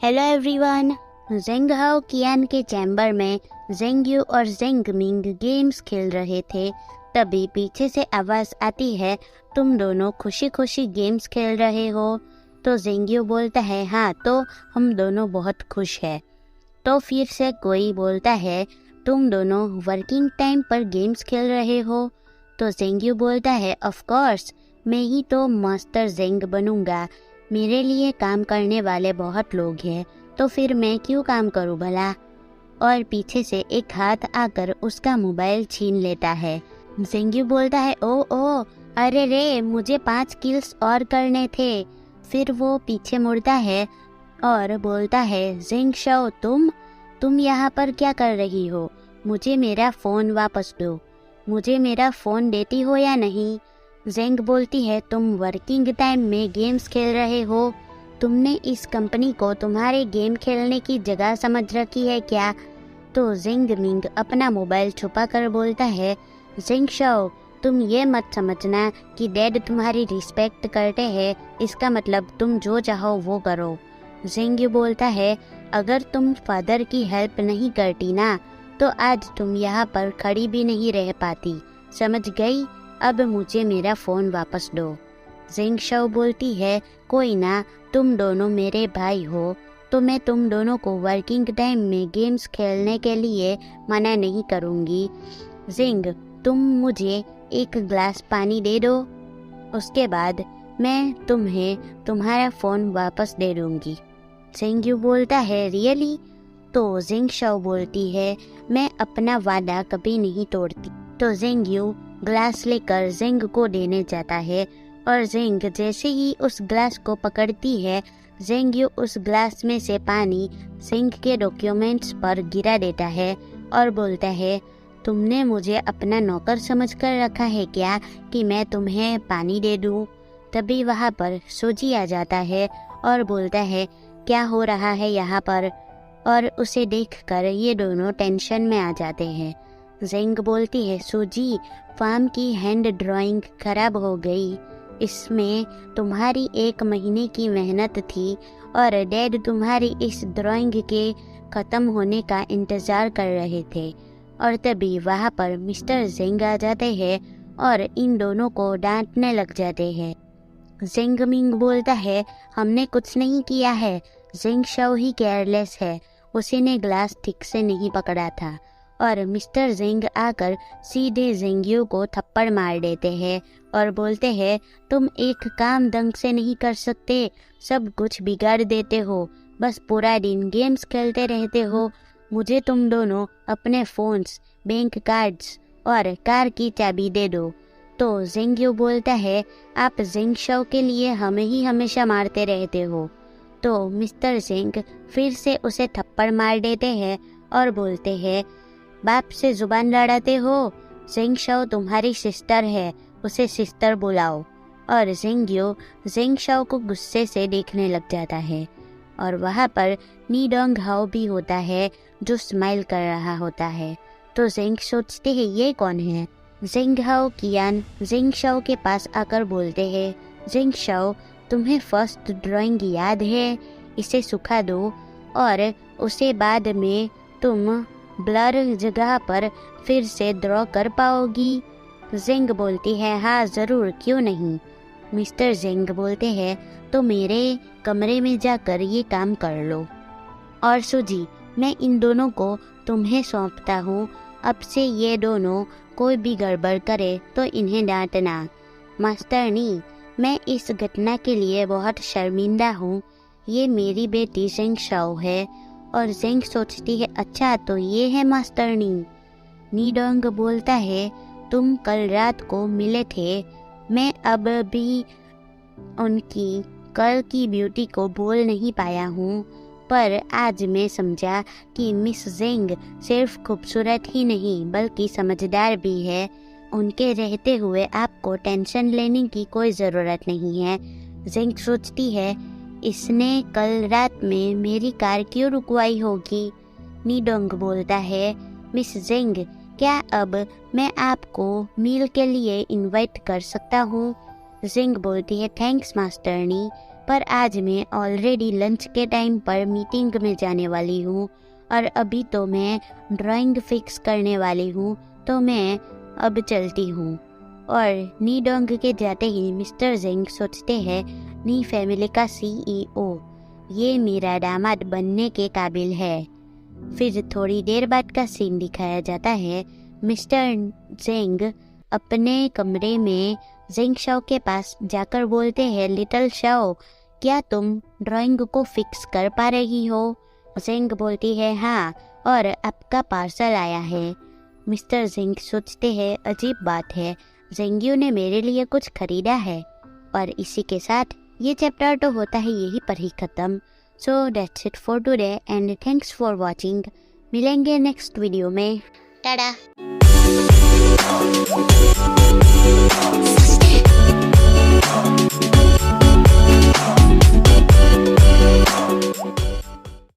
Hello everyone. जेंग हाओ कियान के chamber में जेंग यू और जेंग मिंग गेम्स खेल रहे थे। तभी पीछे से आवाज़ आती है, तुम दोनों खुशी खुशी गेम्स खेल रहे हो। तो जेंग यू बोलता है, हाँ तो हम दोनों बहुत खुश हैं। तो फिर से कोई बोलता है, तुम दोनों वर्किंग टाइम पर गेम्स खेल रहे हो। तो जेंग यू बोलता है, ऑफ कोर्स मैं ही तो मास्टर जेंग बनूंगा। मेरे लिए काम करने वाले बहुत लोग हैं, तो फिर मैं क्यों काम करूं भला। और पीछे से एक हाथ आकर उसका मोबाइल छीन लेता है। जेंग यू बोलता है, ओ अरे रे, मुझे 5 किल्स और करने थे। फिर वो पीछे मुड़ता है और बोलता है, जेंग शाओ तुम यहाँ पर क्या कर रही हो? मुझे मेरा फ़ोन वापस दो। मुझे मेरा फ़ोन देती हो या नहीं? जेंग बोलती है, तुम वर्किंग टाइम में गेम्स खेल रहे हो। तुमने इस कंपनी को तुम्हारे गेम खेलने की जगह समझ रखी है क्या? तो जेंग मिंग अपना मोबाइल छुपा कर बोलता है, जेंग शाओ तुम ये मत समझना कि डैड तुम्हारी रिस्पेक्ट करते हैं, इसका मतलब तुम जो चाहो वो करो। जेंग बोलता है, अगर तुम फादर की हेल्प नहीं करती ना, तो आज तुम यहाँ पर खड़ी भी नहीं रह पाती। समझ गई? अब मुझे मेरा फ़ोन वापस दो। जेंग शाओ बोलती है, कोई ना, तुम दोनों मेरे भाई हो, तो मैं तुम दोनों को वर्किंग टाइम में गेम्स खेलने के लिए मना नहीं करूँगी। जेंग तुम मुझे एक ग्लास पानी दे दो, उसके बाद मैं तुम्हें तुम्हारा फ़ोन वापस दे दूँगी। जेंग यू बोलता है, रियली? तो जेंग शाओ बोलती है, मैं अपना वादा कभी नहीं तोड़ती। तो जेंग यू ग्लास लेकर जेंग को देने जाता है और जेंग जैसे ही उस ग्लास को पकड़ती है, जेंग यू उस ग्लास में से पानी जेंग के डॉक्यूमेंट्स पर गिरा देता है और बोलता है, तुमने मुझे अपना नौकर समझकर रखा है क्या कि मैं तुम्हें पानी दे दूं? तभी वहाँ पर सूजी आ जाता है और बोलता है, क्या हो रहा है यहाँ पर? और उसे देखकर ये दोनों टेंशन में आ जाते हैं। जेंग बोलती है, सूजी फार्म की हैंड ड्राइंग खराब हो गई। इसमें तुम्हारी 1 महीने की मेहनत थी और डैड तुम्हारी इस ड्राइंग के ख़त्म होने का इंतज़ार कर रहे थे। और तभी वहाँ पर मिस्टर जेंग आ जाते हैं और इन दोनों को डांटने लग जाते हैं। जेंग मिंग बोलता है, हमने कुछ नहीं किया है, जेंग शाओ ही केयरलेस है, उसी ने ग्लास ठीक से नहीं पकड़ा था। और मिस्टर जेंग आकर सीधे जेंग यू को थप्पड़ मार देते हैं और बोलते हैं, तुम एक काम ढंग से नहीं कर सकते, सब कुछ बिगाड़ देते हो, बस पूरा दिन गेम्स खेलते रहते हो। मुझे तुम दोनों अपने फ़ोन्स, बैंक कार्ड्स और कार की चाबी दे दो। तो जेंग यू बोलता है, आप जेंग शाओ के लिए हमें ही हमेशा मारते रहते हो। तो मिस्टर जेंग फिर से उसे थप्पड़ मार देते हैं और बोलते हैं, बाप से जुबान लड़ाते हो? जेंग शाओ तुम्हारी सिस्टर है, उसे सिस्टर बुलाओ। और जेंग यू जेंग शाओ को गुस्से से देखने लग जाता है। और वहाँ पर नी डोंग हाओ भी होता है जो स्माइल कर रहा होता है। तो जेंग सोचते हैं, ये कौन है? जेंग हाओ कियान जेंग शाओ के पास आकर बोलते हैं, जेंग शाओ तुम्हें फर्स्ट ड्राइंग याद है? इसे सुखा दो और उसे बाद में तुम ब्लर जगह पर फिर से ड्रॉ कर पाओगी। जेंग बोलती है, हाँ ज़रूर, क्यों नहीं। मिस्टर जेंग बोलते हैं, तो मेरे कमरे में जाकर ये काम कर लो। और सूजी मैं इन दोनों को तुम्हें सौंपता हूँ, अब से ये दोनों कोई भी गड़बड़ करे तो इन्हें डांटना। मास्टरनी मैं इस घटना के लिए बहुत शर्मिंदा हूँ, ये मेरी बेटी जेंग शाओ है। और जेंग सोचती है, अच्छा तो ये है मास्टरनी। नी डोंग बोलता है, तुम कल रात को मिले थे, मैं अब भी उनकी कल की ब्यूटी को बोल नहीं पाया हूँ, पर आज मैं समझा कि मिस जेंग सिर्फ खूबसूरत ही नहीं बल्कि समझदार भी है। उनके रहते हुए आपको टेंशन लेने की कोई ज़रूरत नहीं है। जेंग सोचती है, इसने कल रात में मेरी कार क्यों रुकवाई होगी? नी डोंग बोलता है, मिस जेंग क्या अब मैं आपको मील के लिए इनवाइट कर सकता हूँ? जेंग बोलती है, थैंक्स मास्टरनी, पर आज मैं ऑलरेडी लंच के टाइम पर मीटिंग में जाने वाली हूँ और अभी तो मैं ड्राइंग फिक्स करने वाली हूँ, तो मैं अब चलती हूँ। और नी डोंग के जाते ही मिस्टर जेंग सोचते हैं, नी फैमिली का CEO, ये मेरा दामाद बनने के काबिल है। फिर थोड़ी देर बाद का सीन दिखाया जाता है। मिस्टर जेंग अपने कमरे में जेंग शाओ के पास जाकर बोलते हैं, लिटिल शाओ, क्या तुम ड्राइंग को फिक्स कर पा रही हो? जेंग बोलती है, हाँ, और आपका पार्सल आया है। मिस्टर जेंग सोचते हैं, अजीब बात है, जेंग्यू ने मेरे लिए कुछ खरीदा है। और इसी के साथ ये चैप्टर तो होता है यहीं पर ही ख़त्म। So that's it for today and thanks for watching. मिलेंगे नेक्स्ट वीडियो में। टाटा।